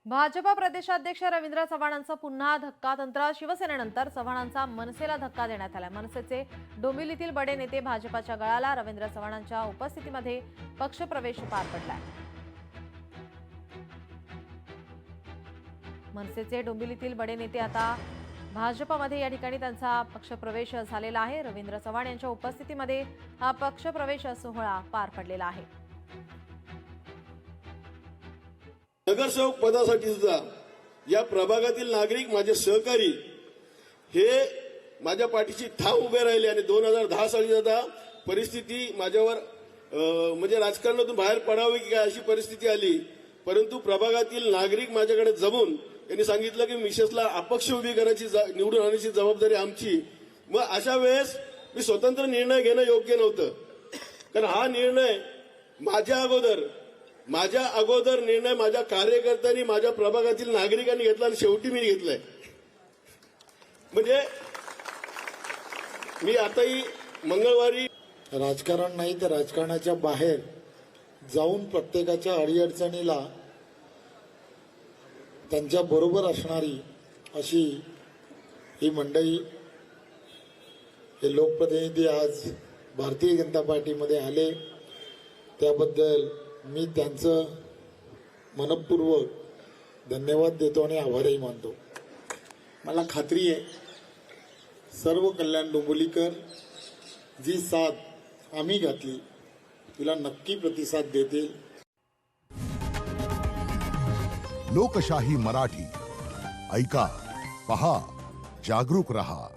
भाजपा प्रदेशाध्यक्ष रवींद्र चव्हाणांचा पुन्हा धक्कातंत्र. शिवसेनेनंतर चव्हाणांचा मनसेला धक्का देण्यात आला. मनसेचे डोंबिवलीतील बडे नेते भाजपाच्या गळाला. रवींद्र चव्हाणांच्या उपस्थितीमध्ये पक्षप्रवेश पार पडलाय. मनसेचे डोंबिवलीतील बडे नेते आता भाजपमध्ये या ठिकाणी त्यांचा पक्षप्रवेश झालेला आहे. रवींद्र चव्हाण यांच्या उपस्थितीमध्ये हा पक्षप्रवेश सोहळा पार पडलेला आहे. नगरसेवक पदासाठी सुद्धा या प्रभागातील नागरिक माझे सहकारी हे माझ्या पाठीशी ठाम उभे राहिले आणि 2010 साली सुद्धा परिस्थिती माझ्यावर म्हणजे राजकारणातून बाहेर पडावी की काय अशी परिस्थिती आली, परंतु प्रभागातील नागरिक माझ्याकडे जमून त्यांनी सांगितलं की मिसेसला अपक्ष उभी करायची निवडून आणण्याची जबाबदारी आमची. मग अशा वेळेस मी स्वतंत्र निर्णय घेणं योग्य नव्हतं, कारण हा निर्णय माझ्या अगोदर निर्णय माझ्या कार्यकर्त्यांनी माझ्या प्रभागातील नागरिकांनी घेतला आणि शेवटी मी घेतलाय. म्हणजे मी आताही मंगळवारी राजकारण नाही तर राजकारणाच्या बाहेर जाऊन प्रत्येकाच्या अडीअडचणीला त्यांच्या बरोबर असणारी अशी ही मंडळी, हे लोकप्रतिनिधी आज भारतीय जनता पार्टीमध्ये आले, त्याबद्दल मी त्यांचं मनपूर्वक धन्यवाद देतो आणि आभारही मानतो. मला खात्री आहे सर्व कल्याण डोंबिवलीकर जी साथ आम्ही घातली तिला नक्की प्रतिसाद देतील. लोकशाही मराठी ऐका, पहा, जागरूक रहा.